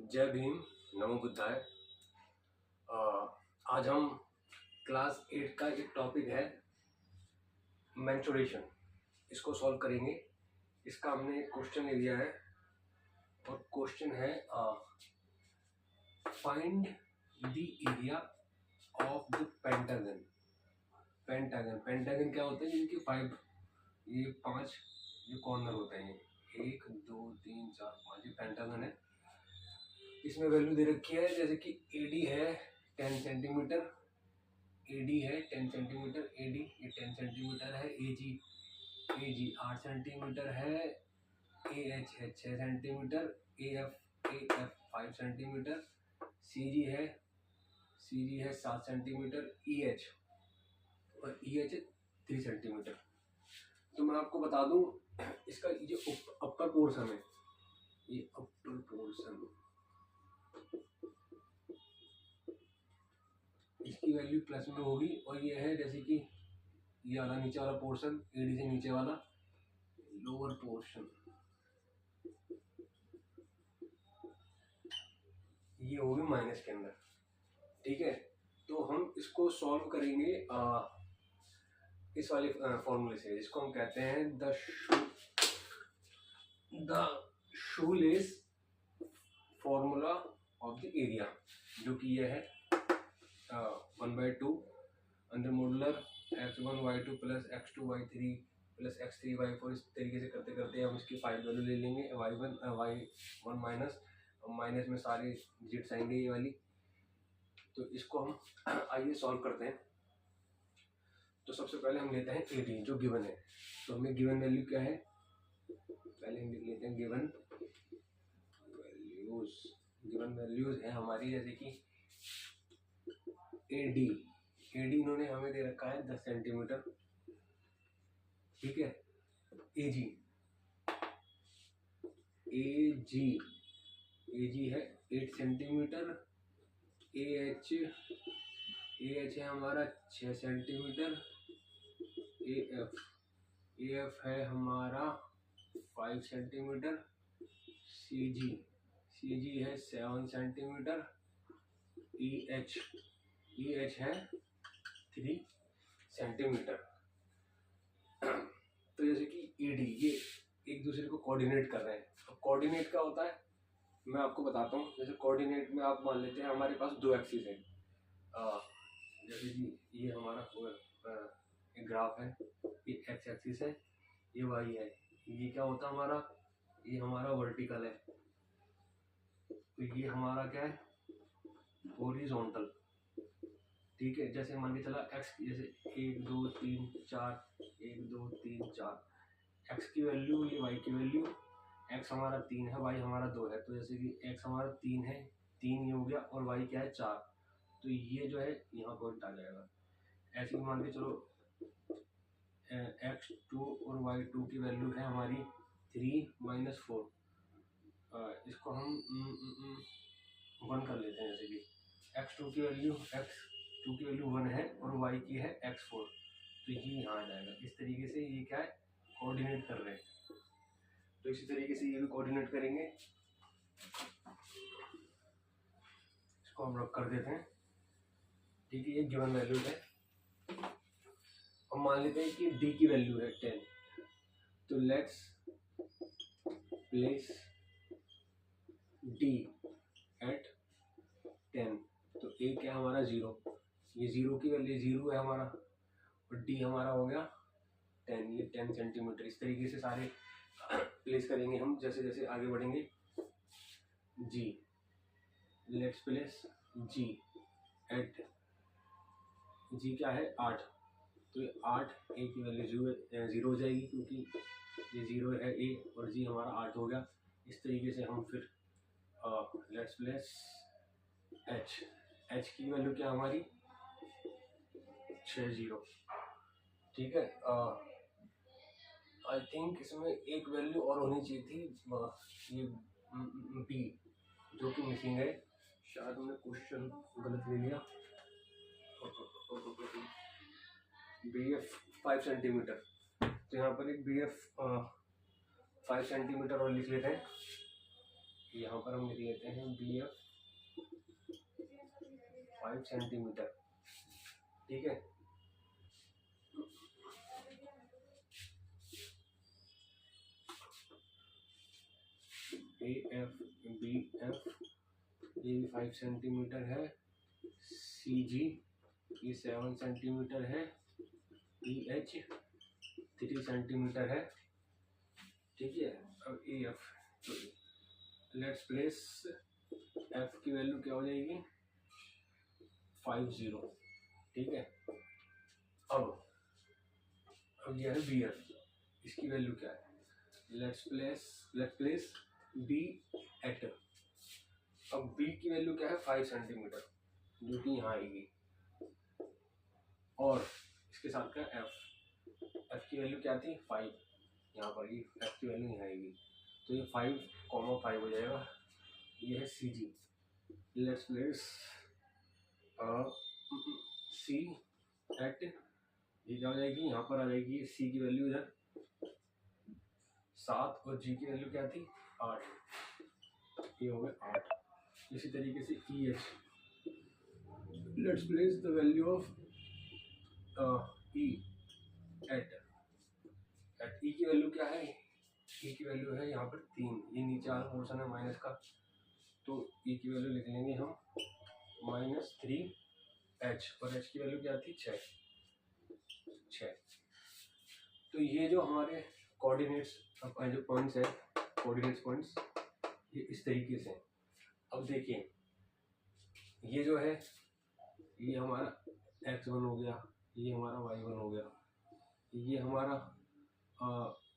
जय भीम, नमो बुद्धाय। आज हम क्लास 8 का एक टॉपिक है मेंस्ट्रुएशन, इसको सॉल्व करेंगे। इसका हमने एक क्वेश्चन ले लिया है और क्वेश्चन है find the area of the pentagon. Pentagon क्या होते हैं? जिनके 5 जो कॉर्नर होते हैं, 1 2 3 4 5, ये पेंटागन है। इसमें वैल्यू दे रखी है, जैसे कि AD है 10 सेंटीमीटर, AD है 10 सेंटीमीटर, AD ये 10 सेंटीमीटर है, AG 8 सेंटीमीटर है, AH है 6 सेंटीमीटर, AF 5 सेंटीमीटर, CG है 7 सेंटीमीटर, EH 3 सेंटीमीटर। तो मैं आपको बता दूं, इसका ये अपर पोर्शन है, ये अपर पोर्शन, इसकी वैल्यू प्लस में होगी। और ये है जैसे कि ये वाला नीचे वाला पोर्शन, AD से नीचे वाला लोअर पोर्शन, ये होगी माइनस के अंदर। ठीक है, तो हम इसको सॉल्व करेंगे इस वाले फॉर्मूले से, जिसको हम कहते हैं the shoelace formula of the area, जो कि ये है 1/2 under modular x1 y2 plus x2 y3 plus x3 y4। इस तरीके से करते करते हम इसकी 5 वैल्यू ले लेंगे, y1 माइनस में सारे डिजिट्स आएंगे ये वाली। तो इसको हम आइए सॉल्व करते हैं। तो सबसे पहले हम लेते हैं 18 जो गिवन है। तो हमें गिवन वैल्यू क्या है, पहले हम लिख लेते हैं गिवन वैल्यूज है हमारी, जैसे कि AD इन्होंने हमें दे रखा है 10 सेंटीमीटर। ठीक है, AG है 8 सेंटीमीटर, AH है हमारा 6 सेंटीमीटर, AF है हमारा 5 सेंटीमीटर, CG है 7 सेंटीमीटर, EH है 3 सेंटीमीटर। तो जैसे कि AD ये एक दूसरे को कोऑर्डिनेट कर रहे हैं। अब कोऑर्डिनेट क्या होता है मैं आपको बताता हूँ। जैसे कोऑर्डिनेट में आप मान लेते हैं हमारे पास 2 एक्सिस है, जैसे कि ये हमारा एक ग्राफ है, ये x एक्सिस है, ये y है, ये क्या होता है हमारा, ये हमारा वर्टिकल है, तो ये हमारा क्या है, हॉरिजॉन्टल। ठीक है, जैसे मान के चला x, जैसे 1 2 3 4, 1 2 3 4, x की वैल्यू, ये y की वैल्यू, x हमारा 3 है, y हमारा 2 है। तो जैसे कि x हमारा 3 है, 3 ये हो गया, और y क्या है 4, तो ये जो है यहाँ पॉइंट आ जाएगा। ऐसे ही मान के चलो x2 और y2 की वैल्यू है हमारी 3 - 4, इसको हम 1 कर लेते हैं। जैसे कि x2 की वैल्यू 1 है और y की है x4, तो ये यहाँ आ जाएगा। इस तरीके से ये क्या है, कोऑर्डिनेट कर रहे हैं। तो इसी तरीके से ये भी कोऑर्डिनेट करेंगे, इसको हम रख कर देते हैं। ठीक है, ये गिवन वैल्यू है। हम मान लेते हैं कि d की वैल्यू है 10, तो लेट्स प्लेस d एट 10। तो a क्या हमारा 0, ये 0 की वैल्यू 0 है हमारा, और d हमारा हो गया 10, ये 10 सेंटीमीटर। इस तरीके से सारे प्लेस करेंगे हम जैसे जैसे आगे बढ़ेंगे। g, let's place g at, g क्या है 8, तो ये 8, a की वैल्यू 0 हो जाएगी, क्योंकि ये 0 है a, और g हमारा 8 हो गया। इस तरीके से हम फिर लेट्स प्लेस h की वैल्यू क्या हमारी 60। ठीक है, आई थिंक इसमें एक वैल्यू और होनी चाहिए थी, ये b, जो कि मिसिंग है। शायद हमने क्वेश्चन गलत ले लिया। BF 5 सेंटीमीटर, तो यहाँ पर एक BF 5 सेंटीमीटर और लिख लेते हैं। यहाँ पर हम लिख लेते हैं बी एफ 5 सेंटीमीटर, ठीक है। बी एफ ये 5 सेंटीमीटर है, सी जी ये 7 सेंटीमीटर है, ई एच 3 सेंटीमीटर है, ठीक है। अब ए एफ, तो लेट्स प्लेस एफ की वैल्यू क्या हो जाएगी 50, ठीक है। अब यह है बी एफ, इसकी वैल्यू क्या है, लेट्स प्लेस बी एट, अब बी की वैल्यू क्या है 5 सेंटीमीटर जो कि यहाँ आएगी, और इसके साथ क्या एफ की वैल्यू क्या थी 5, यहाँ पर ये एफ की वैल्यू यहाँ आएगी, तो ये 5,5 हो जाएगा। ये है सी जी, लेट्स प्लेस सी एट, ये क्या हो जाएगी यहाँ पर आ जाएगी सी की वैल्यू इधर 7 और जी की वैल्यू क्या थी 8, ये हो गए 8। इसी तरीके से E H, let's place the value of E eight E की वैल्यू क्या है, ई की वैल्यू है यहाँ पर 3, ये नीचे वाला पोर्शन है माइनस का, तो ई की वैल्यू लिख लेंगे हम -3h, और एच की वैल्यू क्या थी 6। तो ये जो हमारे कोऑर्डिनेट्स जो पॉइंट्स है, कोऑर्डिनेट्स पॉइंट्स, ये इस तरीके से। अब देखिए ये जो है ये हमारा x1 हो गया, ये हमारा y1 हो गया, ये हमारा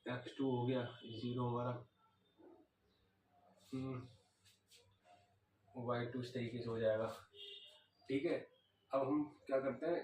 x2 हो गया, 0 हमारा y2 इस तरीके से हो जाएगा, ठीक है। अब हम क्या करते हैं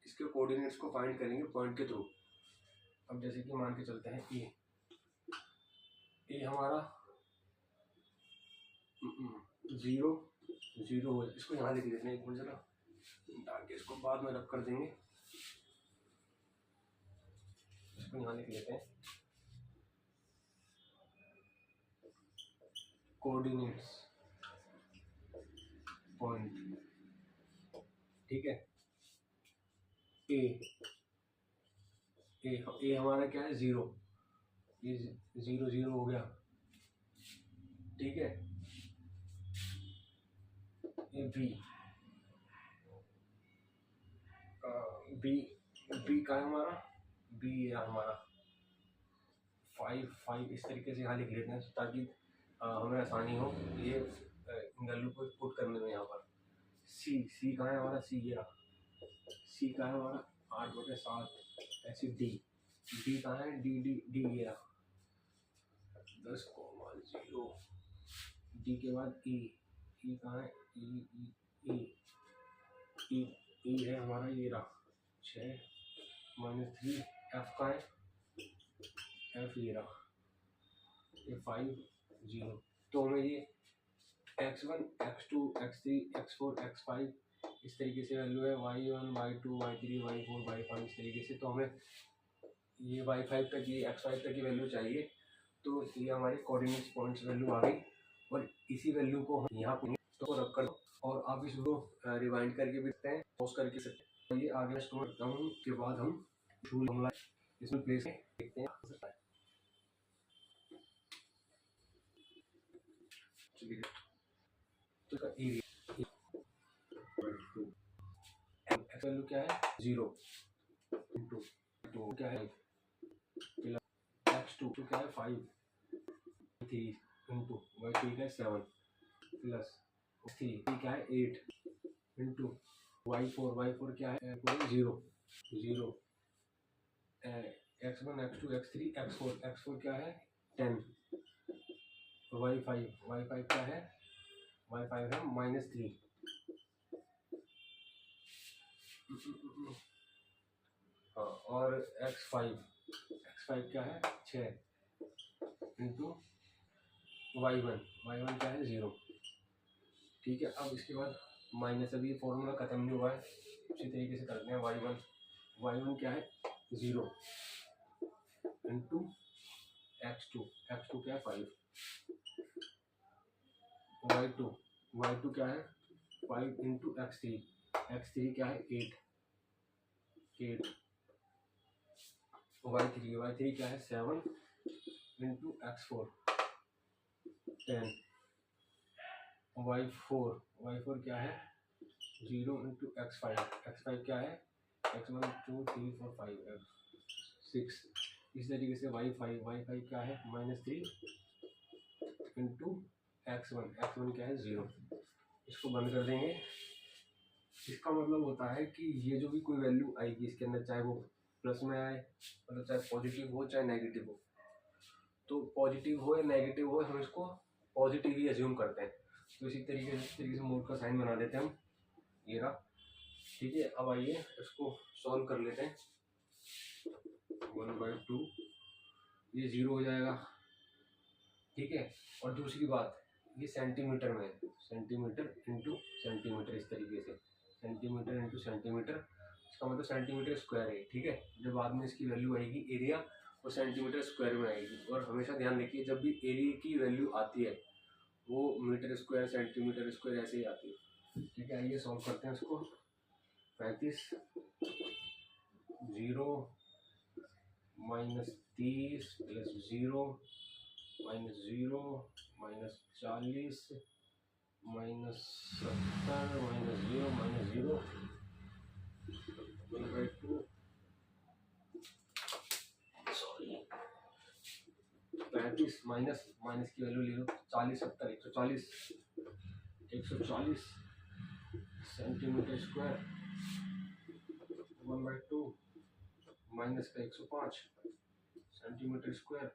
इसके कोऑर्डिनेट्स को फाइंड करेंगे पॉइंट के थ्रू। अब जैसे कि मान के चलते हैं ये हमारा 0 हो, इसको यहाँ लिख लेते हैं एक मिनट जरा, ताकि इसको बाद में रख कर देंगे, इसको यहाँ लिख लेते हैं कोऑर्डिनेट्स पॉइंट, ठीक है। ए हमारा क्या है 0, ये 0 हो गया, ठीक है। ये बी का है हमारा, बी है हमारा 5 इस तरीके से यहाँ लिख लेते हैं ताकि हमें आसानी हो ये वैल्यू को पुट करने में। यहाँ पर सी कहाँ है हमारा, सी का है हमारा 8/7, ऐसे डी कहाँ है, डी ये 10,0, डी के बाद ई कहाँ है, ई है हमारा ये रहा 6 -3, एफ का है, एफ ये रहा ये 5,0। तो हमें ये x1 x2 x3 x4 x5 इस तरीके से वैल्यू है, y1 y2 y3 y4 y5 इस तरीके से। तो हमें ये y5 तक, ये x5 तक की वैल्यू चाहिए, तो ये हमारी कोऑर्डिनेट्स पॉइंट्स वैल्यू आ गई, और इसी वैल्यू को हम यहाँ पर तो रख कर, और आप इसको रिवाइंड करके भी सकते हैं, पॉज करके सकते हैं। तो ये आगे स्टोर करता हूँ, के बाद हम फॉर्मूला इसमें प्लेस देखते हैं। तो एक्स वैल्यू क्या है 0 इंटू 2 क्या है x2 क्या है 5, 3 इंटू y3 का 7 प्लस 3 क्या है 8 इंटू y4 क्या है 0 x1 x2 x3 x4 क्या है 10, y5 क्या है, y5 है -3, हाँ, और x5 क्या है 6 इंटू y1 क्या है 0, ठीक है। अब इसके बाद माइनस, अभी ये फॉर्मूला खत्म नहीं हुआ है, उसी तरीके से करते हैं। y1 क्या है 0 इंटू x2 क्या है 5, y2 क्या है 5 इंटू x3 क्या है 8 y3 क्या है 7 इंटू x4 10 y4 क्या है 0 इंटू x5 क्या है x1 2 3 4 5 6। इस तरीके से y5 क्या है -3 इंटू x1 क्या है 0। इसको बंद कर देंगे। इसका मतलब होता है कि ये जो भी कोई वैल्यू आएगी इसके अंदर, चाहे वो प्लस में आए, मतलब चाहे पॉजिटिव हो चाहे नेगेटिव हो, तो पॉजिटिव हो या नेगेटिव हो हम इसको पॉजिटिव ही एज्यूम करते हैं। तो इसी तरीके से मोड का साइन बना देते हैं हम, ये रहा। ठीक है, अब आइए इसको सॉल्व कर लेते हैं। 1/2 ये 0 हो जाएगा। ठीक है, और दूसरी बात, ये सेंटीमीटर में है, सेंटीमीटर इंटू सेंटीमीटर, इस तरीके से सेंटीमीटर इंटू सेंटीमीटर, इसका मतलब सेंटीमीटर स्क्वायर है। ठीक है, जब बाद में इसकी वैल्यू आएगी एरिया, वो सेंटीमीटर स्क्वायर में आएगी। और हमेशा ध्यान रखिए जब भी एरिया की वैल्यू आती है वो मीटर स्क्वायर सेंटीमीटर स्क्वायर ऐसे ही आती है। ठीक है, आइए सॉल्व करते हैं इसको। 35 0 -30 प्लस 0 -0 -40 -70 -0 1/2 सॉरी 35 माइनस की वैल्यू ले लो 40 70 140 सेंटीमीटर स्क्वायर 1/2 माइनस का 105 सेंटीमीटर स्क्वायर।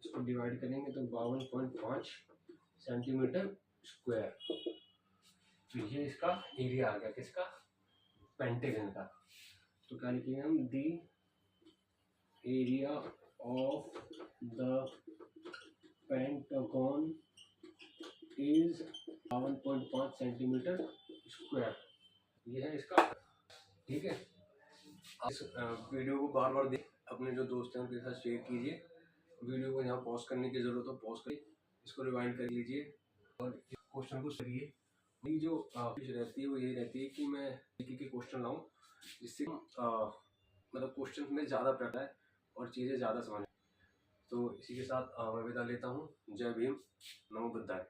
इसको डिवाइड करेंगे तो 52.5 सेंटीमीटर स्क्वायर। तो ये इसका एरिया आ गया, किसका, पेंटागन का। तो क्या लिखेंगे हम, the area of the pentagon is 52.5 centimetre square. ये है इसका। ठीक है, इस वीडियो को बार बार देख, अपने जो दोस्त हैं उनके साथ शेयर कीजिए। वीडियो को यहाँ पॉज करने की ज़रूरत हो पॉज करिए, इसको रिवाइंड कर लीजिए और इस क्वेश्चन को करिए। मेरी जो कोशिश रहती है वो यही रहती है कि मैं एक क्वेश्चन लाऊं जिससे मतलब क्वेश्चन में ज़्यादा पता है और चीज़ें ज़्यादा समझ। तो इसी के साथ मैं विदा लेता हूँ। जय भीम, नमो बुद्धाय।